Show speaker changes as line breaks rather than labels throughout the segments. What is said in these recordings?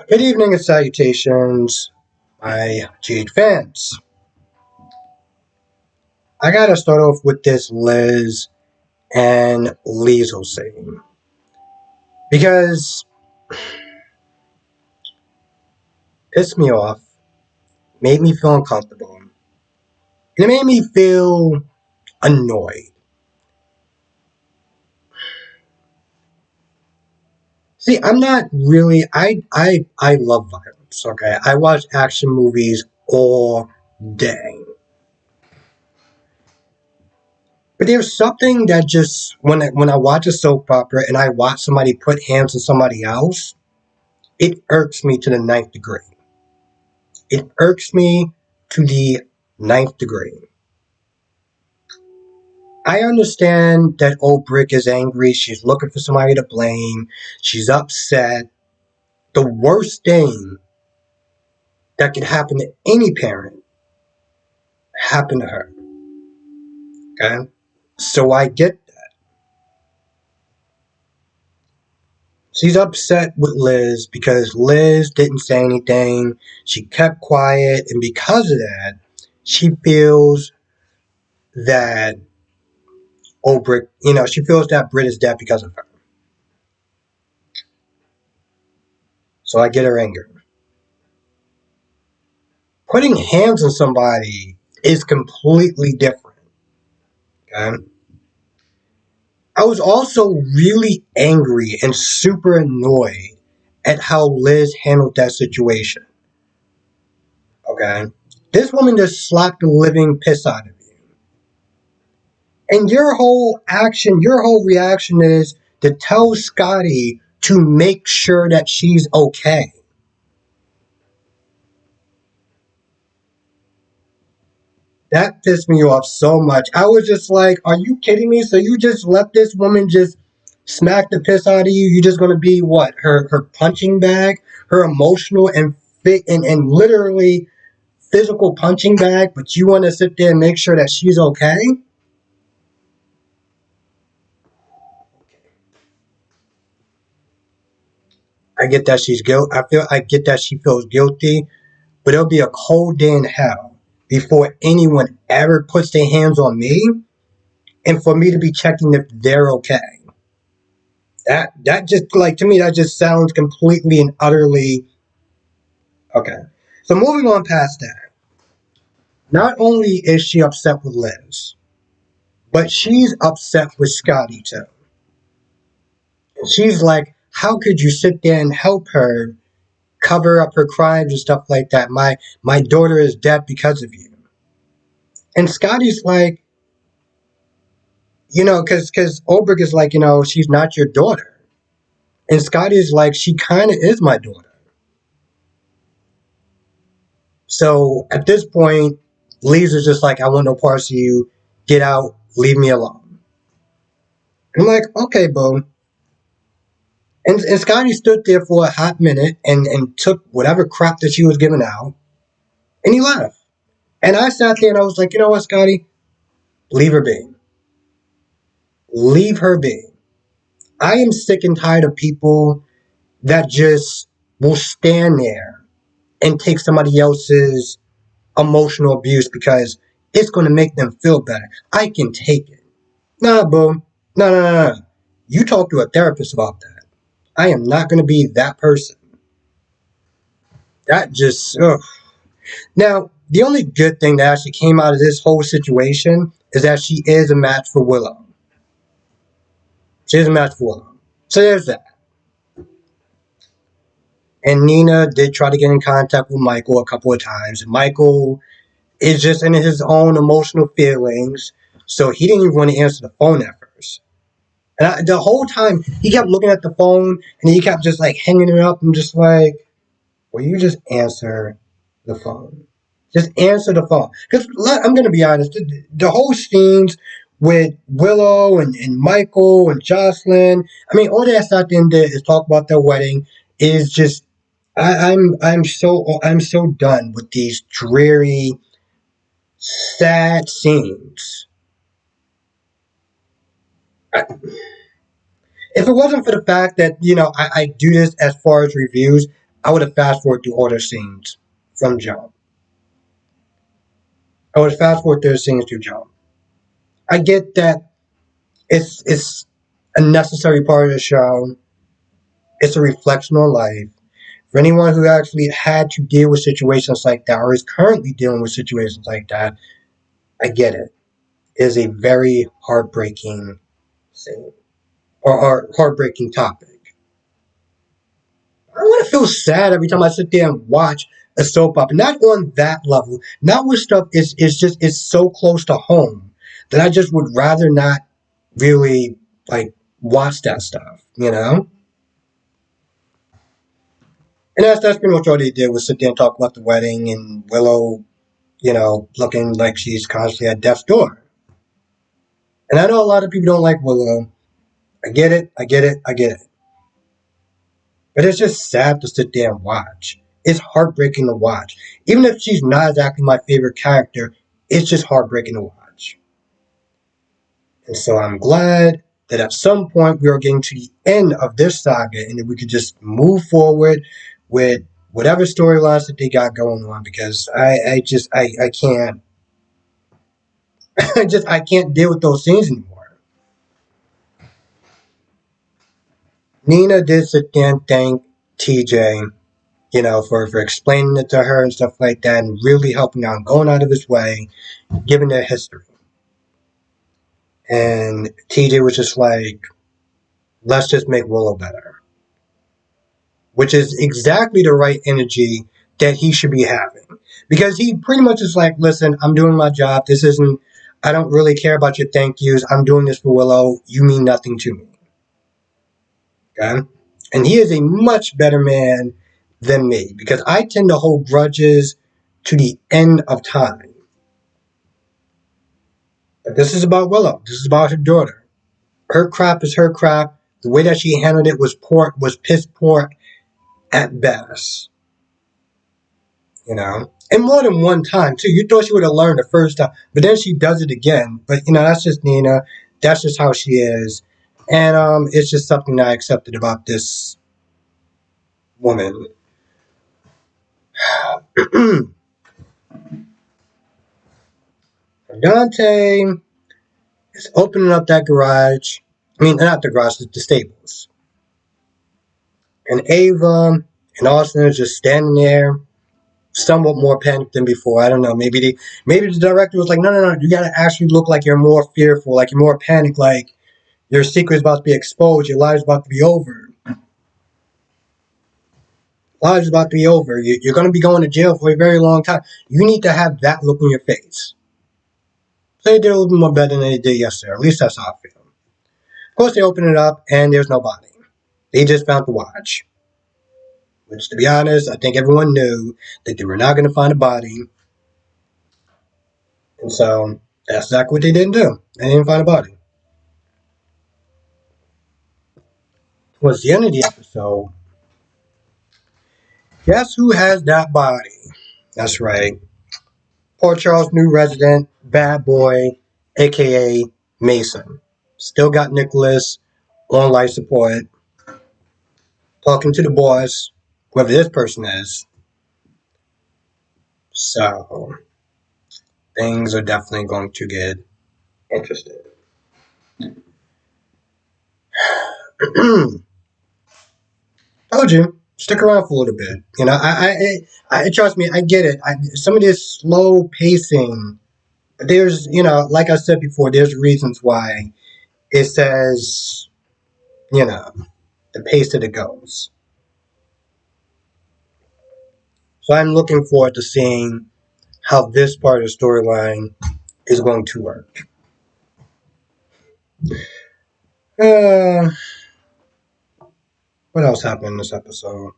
Good evening and salutations, my Jade fans. I gotta start off with this Liz and Liesel scene because it pissed me off, made me feel uncomfortable, and it made me feel annoyed. See, I'm not really. I love violence. Okay, I watch action movies all day. But there's something that just when I watch a soap opera and I watch somebody put hands on somebody else, it irks me to the ninth degree. It irks me to the ninth degree. I understand that old Brick is angry. She's looking for somebody to blame. She's upset. The worst thing that could happen to any parent happened to her. Okay? So I get that. She's upset with Liz because Liz didn't say anything. She kept quiet. And because of that, she feels that old Brick, she feels that Brit is dead because of her. So I get her anger. Putting hands on somebody is completely different. Okay? I was also really angry and super annoyed at how Liz handled that situation. Okay? This woman just slapped the living piss out of you. And your whole reaction is to tell Scotty to make sure that she's okay. That pissed me off so much. I was just like, are you kidding me? So you just let this woman just smack the piss out of you? You're just gonna be what? Her punching bag, her emotional and fit and literally physical punching bag, but you wanna sit there and make sure that she's okay? I get that she's guilt I get that she feels guilty, but it'll be a cold day in hell before anyone ever puts their hands on me and for me to be checking if they're okay. That just like to me that just sounds completely and utterly okay. So moving on past that, not only is she upset with Liz, but she's upset with Scotty too. She's like, how could you sit there and help her cover up her crimes and stuff like that? My daughter is dead because of you. And Scotty's like, because Oberg is like, she's not your daughter. And Scotty's like, she kind of is my daughter. So at this point, Lisa's just like, I want no parts of you. Get out. Leave me alone. And I'm like, okay, boo. And Scotty stood there for a hot minute and took whatever crap that she was giving out. And he left. And I sat there and I was like, you know what, Scotty? Leave her be. Leave her be. I am sick and tired of people that just will stand there and take somebody else's emotional abuse because it's going to make them feel better. I can take it. Nah, boo. No, no, no, no. You talk to a therapist about that. I am not going to be that person. That just, ugh. Now, the only good thing that actually came out of this whole situation is that she is a match for Willow. She is a match for Willow. So there's that. And Nina did try to get in contact with Michael a couple of times. Michael is just in his own emotional feelings, so he didn't even want to answer the phone at first. And the whole time, he kept looking at the phone, and he kept just like hanging it up and just like, will you just answer the phone? Just answer the phone. Because I'm going to be honest, the whole scenes with Willow and Michael and Jocelyn, I mean, all they sat there and did is talk about their wedding. Is just I'm so done with these dreary, sad scenes. I, if it wasn't for the fact that I do this as far as reviews, I would have fast forwarded through all their scenes from jump. I would fast forward their scenes through jump. I get that it's a necessary part of the show. It's a reflection on life. For anyone who actually had to deal with situations like that or is currently dealing with situations like that, I get it. It is a very heartbreaking scene or heartbreaking topic. I want to feel sad every time I sit there and watch a soap opera. Not on that level. Not with stuff is just it's so close to home that I just would rather not really like watch that stuff, you know? And that's pretty much all they did was sit there and talk about the wedding and Willow, looking like she's constantly at death's door. And I know a lot of people don't like Willow. I get it, I get it, I get it. But it's just sad to sit there and watch. It's heartbreaking to watch. Even if she's not exactly my favorite character, it's just heartbreaking to watch. And so I'm glad that at some point we are getting to the end of this saga and that we could just move forward with whatever storylines that they got going on because I can't I can't deal with those scenes anymore. Nina did sit there and thank TJ, for explaining it to her and stuff like that and really helping out, going out of his way, giving their history. And TJ was just like, let's just make Willow better. Which is exactly the right energy that he should be having. Because he pretty much is like, listen, I'm doing my job. I don't really care about your thank yous. I'm doing this for Willow. You mean nothing to me. Okay? And he is a much better man than me because I tend to hold grudges to the end of time. But this is about Willow. This is about her daughter. Her crap is her crap. The way that she handled it was piss poor at best. And more than one time too. You thought she would have learned the first time, but then she does it again. But that's just Nina. That's just how she is. And it's just something that I accepted about this woman. Dante is opening up that garage. I mean, not the garage, the stables. And Ava and Austin are just standing there, somewhat more panicked than before. I don't know. Maybe the director was like, no, you gotta actually look like you're more fearful, like you're more panicked, like your secret's about to be exposed, your life's about to be over. Life's about to be over. You're gonna be going to jail for a very long time. You need to have that look on your face. So they did a little bit more better than they did yesterday. At least that's how I feel. Of course, they open it up and there's no body. They just found the watch. Which, to be honest, I think everyone knew that they were not going to find a body. And so, that's exactly what they didn't do. They didn't find a body. Towards the end of the episode, guess who has that body? That's right. Port Charles' new resident, Bad Boy, a.k.a. Mason. Still got Nicholas on life support, talking to the boss, whoever this person is. So, things are definitely going to get interesting. Told you, stick around for a little bit. I trust me, I get it. Some of this slow pacing, there's, like I said before, there's reasons why it says, the pace that it goes. So I'm looking forward to seeing how this part of the storyline is going to work. What else happened in this episode?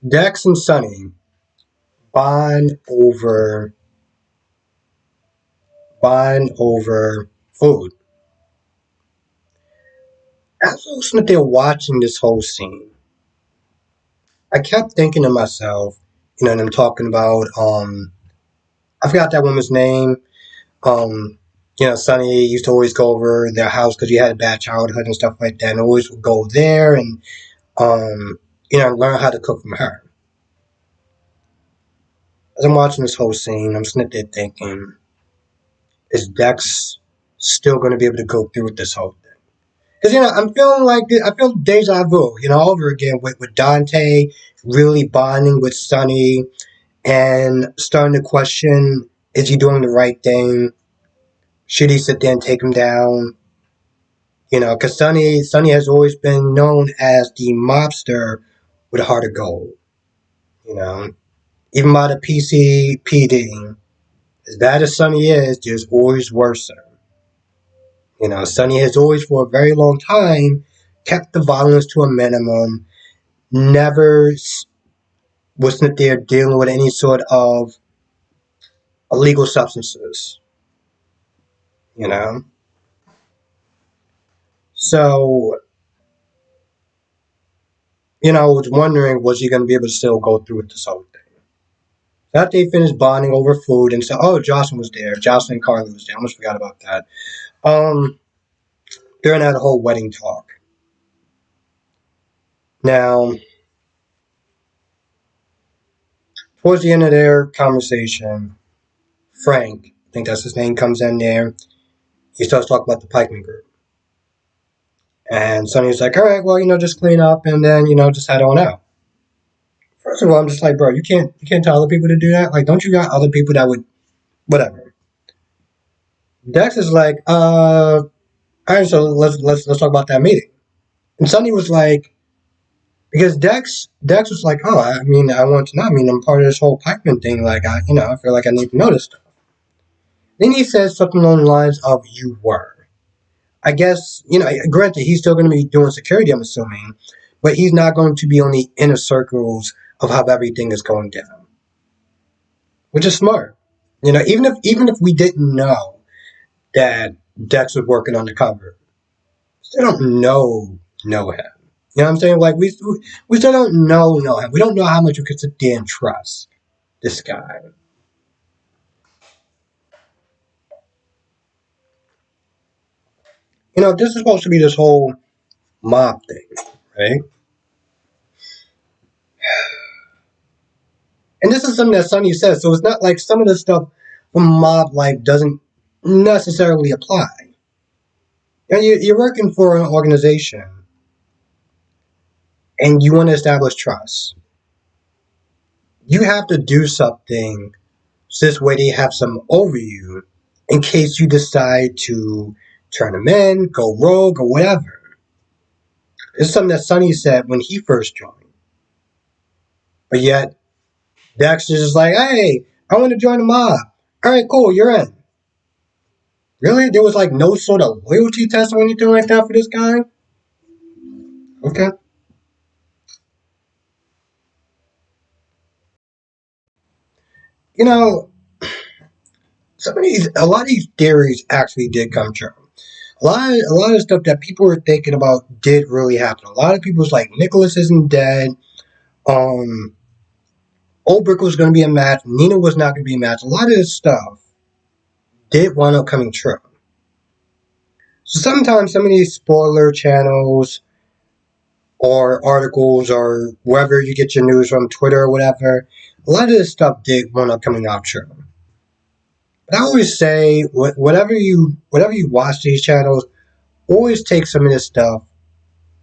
Dex and Sonny bond over food. As I was sitting there watching this whole scene, I kept thinking to myself, them talking about I forgot that woman's name. Sonny used to always go over their house because he had a bad childhood and stuff like that, and always would go there and um, learn how to cook from her. As I'm watching this whole scene, I'm sitting there thinking, is Dex still going to be able to go through with this whole thing? Because I'm feeling like I feel deja vu, all over again with Dante really bonding with Sonny and starting to question: is he doing the right thing? Should he sit there and take him down? Because Sonny has always been known as the mobster with a heart of gold. You know, even by the PCPD, as bad as Sonny is, there's always worse. Sonny has always, for a very long time, kept the violence to a minimum. Never wasn't there dealing with any sort of illegal substances. You know, so I was wondering, was he going to be able to still go through with this whole thing? After they finished bonding over food and said, "Oh, Jocelyn was there. Jocelyn and Carly was there." I almost forgot about that. Um, during that whole wedding talk. Now, towards the end of their conversation, Frank, I think that's his name, comes in there. He starts talking about the Pikeman group. And Sonny's like, all right, well, just clean up and then, just head on out. First of all, I'm just like, bro, you can't tell other people to do that. Like, don't you got other people that would, whatever. Dex is like, all right, so let's talk about that meeting. And Sonny was like, because Dex was like, oh, I mean, I want to know. I mean, I'm part of this whole Pikeman thing. Like, I feel like I need to know this stuff. Then he says something along the lines of, you were. I guess, granted, he's still going to be doing security, I'm assuming, but he's not going to be on the inner circles of how everything is going down, which is smart. Even if we didn't know that Dex was working undercover, still don't know him. You know what I'm saying? Like we still don't know him. We don't know how much we could sit there and trust this guy. This is supposed to be this whole mob thing, right? And this is something that Sonny says, so it's not like some of the stuff from mob life doesn't necessarily apply. You're working for an organization and you want to establish trust. You have to do something so this way they have some over you in case you decide to turn them in, go rogue, or whatever. It's something that Sonny said when he first joined. But yet, Dexter's just like, hey, I want to join the mob. All right, cool, you're in. Really? There was like no sort of loyalty test or anything like that for this guy? Okay. You know, a lot of these theories actually did come true. A lot of stuff that people were thinking about did really happen. A lot of people's like Nicholas isn't dead. Um, Olbrich was going to be a match. Nina was not going to be a match. A lot of this stuff did wind up coming true. So sometimes some of these spoiler channels or articles or wherever you get your news from, Twitter or whatever, a lot of this stuff did wind up coming out true. But I always say, whatever you watch these channels, always take some of this stuff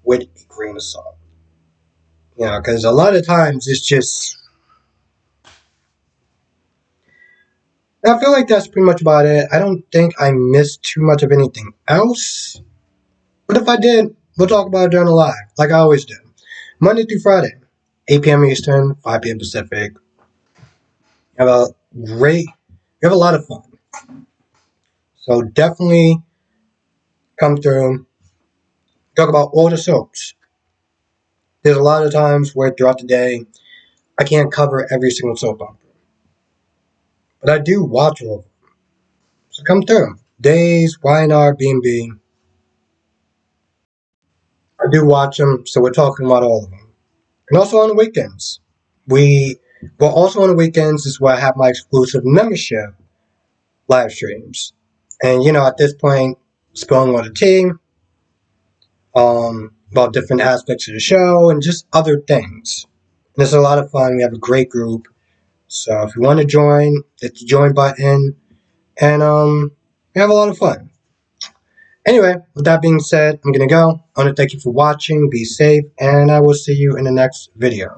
with a grain of salt. Because a lot of times it's just. I feel like that's pretty much about it. I don't think I missed too much of anything else. But if I did, we'll talk about it during the live, like I always do. Monday through Friday, 8 p.m. Eastern, 5 p.m. Pacific. You have a great, you have a lot of fun. So definitely come through, talk about all the soaps. There's a lot of times where throughout the day, I can't cover every single soap opera. But I do watch all of them. So come through. Days, YNR, B&B. I do watch them, so we're talking about all of them. And also on the weekends. Also on the weekends is where I have my exclusive membership live streams. And at this point, spilling on the team. about different aspects of the show and just other things. And it's a lot of fun. We have a great group. So if you want to join, hit the join button, and we have a lot of fun. Anyway, with that being said, I'm gonna go. I want to thank you for watching. Be safe, and I will see you in the next video.